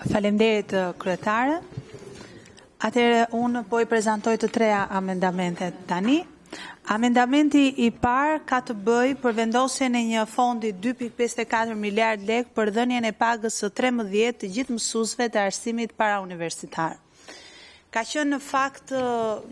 Faleminderit kryetare. Atëherë unë po I prezantoj të treja amendamentet tani. Amendamenti I parë ka të bëjë për vendosjen e një fondi 2.54 miliard lekë për dhënien e pagës së 13 të gjithë mësuesve të arsimit parauniversitar. Ka qenë në fakt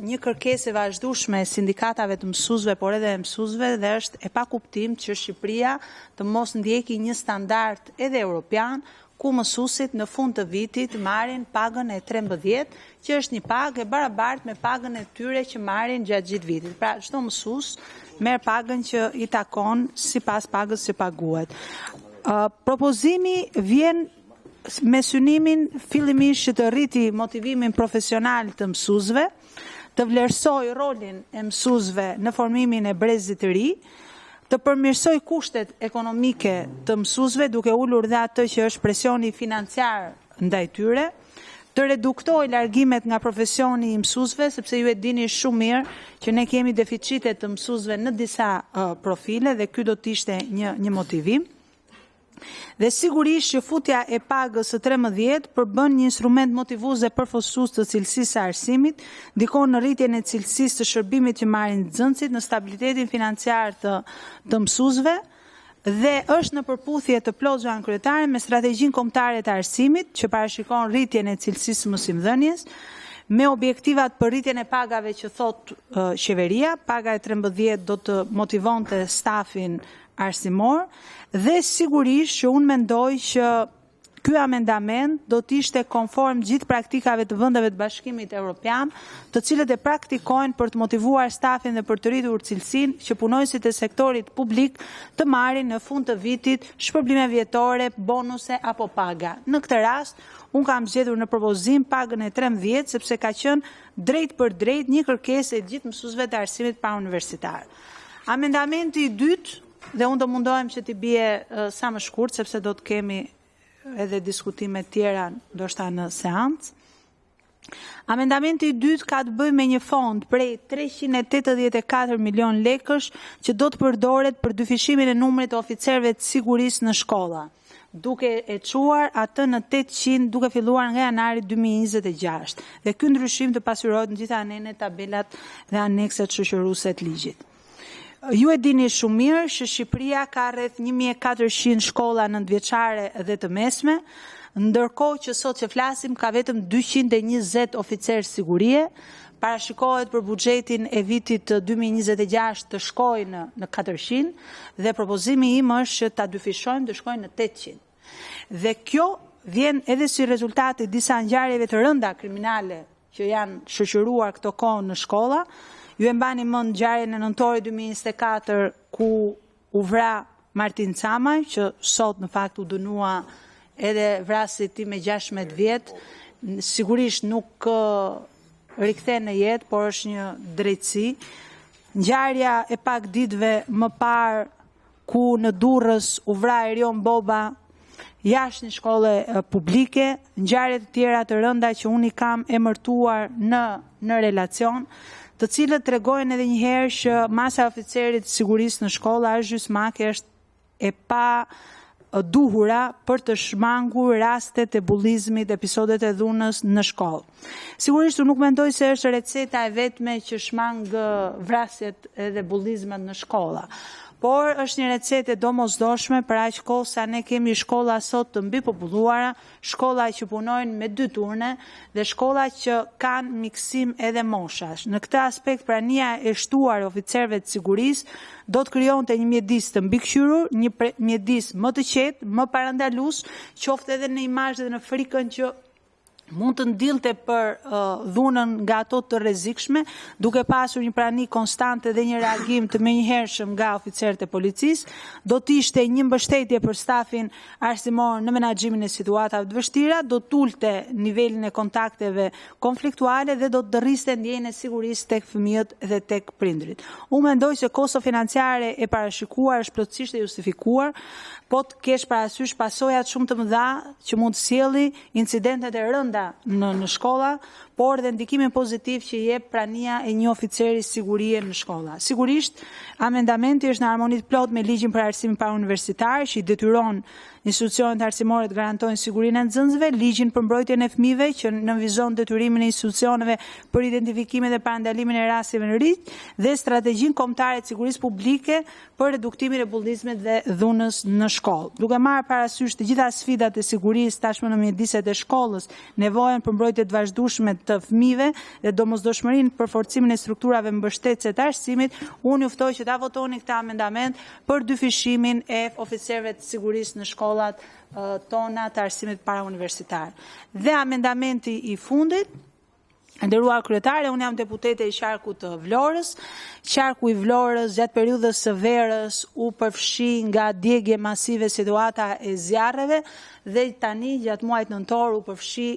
një kërkesë e vazhdueshme e sindikatave të mësuesve, por edhe e mësuesve, dhe është e pakuptim që Shqipëria të mos ndjeki një standard edhe europian, ku mësuesit në fund të vitit marrin pagën e 13, që është një pagë e barabartë me pagën e tyre që marrin gjatë gjithë vitit. Pra, çdo mësues merr pagën që I takon sipas pagës që paguhet. Propozimi vjen me synimin fillimisht që të rriti motivimin profesional të mësuesve, të vlerësoj rolin e mësuesve në formimin e brezit të ri, të përmirësoj kushtet ekonomike të mësuesve duke ulur dhe atë që është presioni financiar ndaj tyre, të reduktoj largimet nga profesioni I mësuesve, sepse ju e dini shumë mirë që ne kemi deficite të mësuesve në disa profile dhe ky do të ishte një motivim. Dhe sigurisht që futja e pagës së 13 përbën një instrument motivues dhe përfaqësues të cilësisë së arsimit, ndikon në rritjen e cilësisë të shërbimit që marrin nxënësit, në stabilitetin financiar të mësuesve dhe është në përputhje të plotë zëran kryetare me strategjinë kombëtare të arsimit që parashikon rritjen e cilësisë së mësimdhënies, me objektivat për rritjen e pagave që thot qeveria. Paga e 13 do të motivonte stafin arsimor dhe sigurisht që unë mendoj që ky amendament do të ishte konform gjithë praktikave të vendeve të Bashkimit Evropian, të cilët e praktikojnë për të motivuar stafin dhe për të rritur cilësinë që punojësit e sektorit publik të marrin në fund të vitit shpërblime vjetore, bonuse apo paga. Në këtë rast, unë kam zgjedhur në propozim pagën e 13 sepse ka qenë drejt për drejt një kërkesë e gjithë mësuesve të arsimit parauniversitar. Amendamenti I dytë, dhe unë do mundohem që t'i bie sa më shkurt, sepse do të kemi edhe diskutime tjera ndoshta në seancë. Amendamenti I dytë ka të bëjë me një fond prej 384 milion lekësh që do të përdoret për dyfishimin e numrit të oficerëve të sigurisë në shkolla, duke e çuar atë në 800 duke filluar nga janari 2026. Dhe ky ndryshim të pasurohet në gjitha anenet, tabelat dhe anekset shoqëruese të ligjit. Ju e dini shumë mirë që Shqipëria ka rreth 1400 shkolla nëntëvjeçare dhe të mesme, ndërkohë që sot që flasim ka vetëm 220 oficerë sigurie. Parashikohet për buxhetin e vitit 2026 të shkojnë në 400 dhe propozimi im është që ta dyfishojmë të shkojnë në 800. Dhe kjo vjen edhe si rezultat e disa ngjarjeve të rënda kriminale që janë shoqëruar këto kohë në shkolla. Ju e mbani mend ngjarjen e nëntorit 2024 ku u vra Martin Camaj, që sot në fakt u dënua edhe vrasi I tij me 16 vjet. Sigurisht nuk rikthen në jetë, por është një drejtësi. Ngjarja e pak ditëve më parë ku në Durrës u vra Erion Boba jashtë një shkolle publike, ngjarje të tjera të rënda që unë I kam emërtuar në relacion, të cilët tregojnë edhe një herë që masa e oficerit të sigurisë në shkolla është gjysmake, është e pa duhura për të shmangur rastet e bullizmit, episodet e dhunës në shkollë. Sigurisht unë nuk mendoj se është receta e vetme që shmang vrasjet edhe bullizmat në shkolla, por është një recetë e domosdoshme për aq kohë sa ne kemi shkolla sot të mbipopulluara, shkolla që punojnë me 2 turne dhe shkolla që kanë miksim edhe moshash. Në këtë aspekt prania e shtuar e oficerëve të sigurisë do të krijonte një mjedis të mbikëqyrur, një mjedis më të qetë, më parandalues, qoftë edhe në imazh dhe në frikën që mund të ndillte për dhunën nga ato të rrezikshme, duke pasur një prani konstante dhe një reagim të menjëhershëm nga oficerët e policisë, do të ishte një mbështetje për stafin arsimor në menaxhimin e situatave të vështira, do të ulte nivelin e kontakteve konfliktuale dhe do të rriste ndjenjën e sigurisë tek fëmijët dhe tek prindrit. Unë mendoj se kosto financiare e parashikuar është plotësisht e justifikuar, po të kesh parasysh pasojat shumë të mëdha që mund të sjelli incidentet e rënda brenda në shkolla, por dhe ndikimin pozitiv që jep prania e një oficeri sigurie në shkolla. Sigurisht, amendamenti është në harmoni plot me ligjin për arsimin parauniversitar, që i detyron institucionet arsimore të garantojnë sigurinë e nxënësve, ligjin për mbrojtjen e fëmijëve që nënvizon detyrimin e institucioneve për identifikimin dhe parandalimin e rastjeve në rit dhe strategjinë kombëtare të sigurisë publike për reduktimin e bullizmit dhe dhunës në shkollë. Duke marrë parasysh të gjitha sfidat e sigurisë tashmë në mjediset e shkollës, nevojën për mbrojtje të vazhdueshme të fëmijëve dhe domosdoshmërinë për forcimin e strukturave mbështetëse të arsimit, unë juftoj që ta votoni këtë amendament për dyfishimin e oficerëve të sigurisë në shkolla tona të arsimit parauniversitar. Dhe amendamenti i fundit, nderuar kryetare, unë jam deputete i qarkut të Vlorës. Qarku i Vlorës gjatë periudhës së verës u përfshi nga djegje masive situata e zjarreve dhe tani gjatë muajit nëntor u përfshi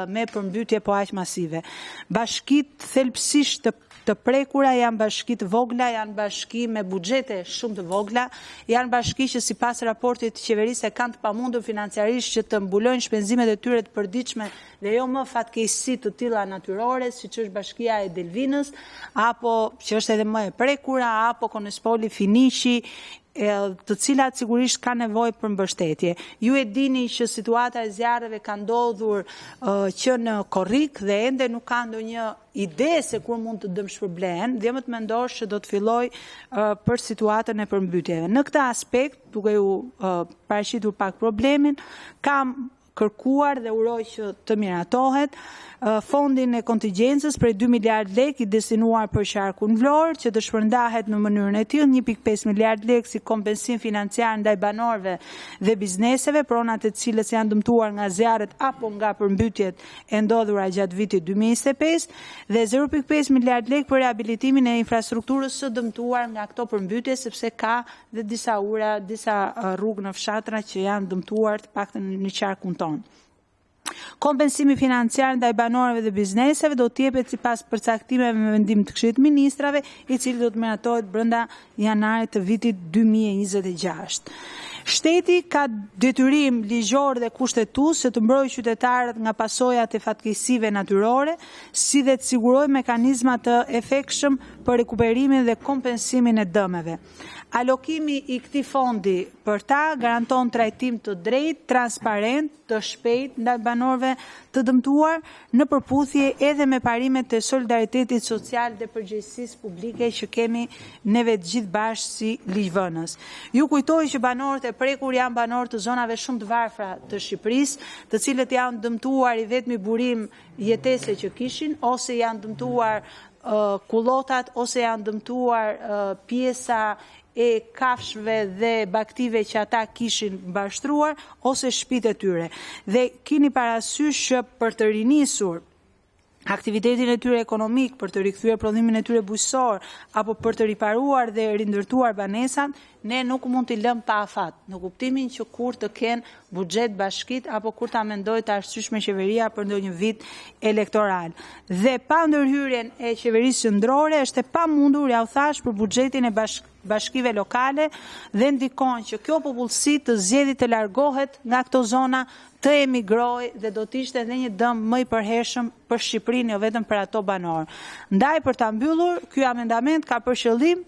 me përmbytje po aq masive. Bashkitë thelbësisht të prekura janë bashki të vogla, janë bashki me buxhete shumë të vogla, janë bashki që sipas raportit të qeverisë kanë të pamundur financiarisht që të mbulojnë shpenzimet e tyre të përditshme dhe jo më fatkeqësi të tilla natyrore, siç është bashkia e Delvinës, apo që është edhe më e prekura, apo Konespoli Finiqi, të cilat sigurisht ka nevojë për mbështetje. Ju e dini që situata e zjarreve ka ndodhur që në Korrik dhe ende nuk ka ndonjë ide se kur mund të dëmshpërblehen, dhe më të mendosh që do të filloj për situatën e përmbytjeve. Në këtë aspekt, duke ju paraqitur pak problemin, kam kërkuar dhe uroj që të miratohet fondin e kontingjencës për 2 miliard lek i destinuar për qarkun Vlorë, që të shpërndahet në mënyrën e tillë 1.5 miliard lek si kompensim financiar ndaj banorëve dhe bizneseve, pronat e cilës janë dëmtuar nga zjarret apo nga përmbytjet e ndodhura gjatë vitit 2025 dhe 0.5 miliard lek për rehabilitimin e infrastrukturës së dëmtuar nga këto përmbytje, sepse ka dhe disa ura, disa rrugë në fshatra që janë dëmtuar të paktën në qarkun tonë. Kompensimi financiar ndaj banorëve dhe bizneseve do të jepet sipas përcaktimeve me vendim të Këshillit të Ministrave, i cili do të miratohet brenda janarit të vitit 2026. Shteti ka detyrim ligjor dhe kushtetues që të mbrojë qytetarët nga pasojat e fatkeqësive natyrore, si dhe të sigurojë mekanizma të efektshëm për rekuperimin dhe kompensimin e dëmeve. Alokimi i këtij fondi për ta garanton trajtim të drejtë, transparent, të shpejtë ndaj banorëve të dëmtuar në përputhje edhe me parimet e solidaritetit social dhe përgjegjësisë publike që kemi neve të gjithë bashkë si ligjvënës. Ju kujtoj që banorët e prekur janë banorë të zonave shumë të varfra të Shqipërisë, të cilët janë dëmtuar i vetmi burim jetese që kishin, ose janë dëmtuar kullotat, ose janë dëmtuar pjesa e kafshëve dhe baktive që ata kishin mbashtruar, ose shtëpitë e tyre. Dhe keni parasysh që për të rinisur aktivitetin e tyre ekonomik, për të rikthyer prodhimin e tyre bujqësor, apo për të riparuar dhe rindërtuar banesat, ne nuk mund t'i lëmë pa afat, në kuptimin që kur të kenë buxhet bashkit, apo kur ta mendojë të arsyeshme qeveria për ndonjë vit elektoral. Dhe pa ndërhyrjen e qeverisë qendrore, është e pamundur, ja u thash, për buxhetin e bashkive lokale dhe ndikon që kjo popullsi të zgjedhë të largohet nga këto zona, të emigrojë dhe do të ishte edhe një dëm më i përhershëm për Shqipërinë, jo vetëm për ato banorë. Ndaj për ta mbyllur, ky amendament ka për qëllim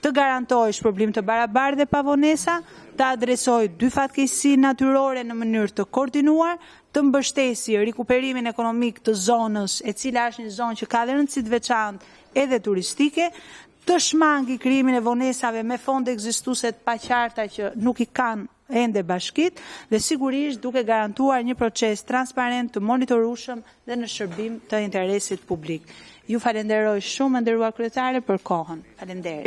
të garantojë shpërblim të barabartë dhe pavonesa, të adresojë dy fatkeqësi natyrore në mënyrë të koordinuar, të mbështesë rikuperimin ekonomik të zonës, e cila është një zonë që ka dhe rëndësi të veçantë edhe turistike, të shmangi krijimin e vonesave me fonde ekzistuese të paqarta që nuk i kanë ende bashkit, dhe sigurisht duke garantuar një proces transparent të monitorueshëm dhe në shërbim të interesit publik. Ju falenderoj shumë, nderuar kryetare, për kohën. Faleminderit.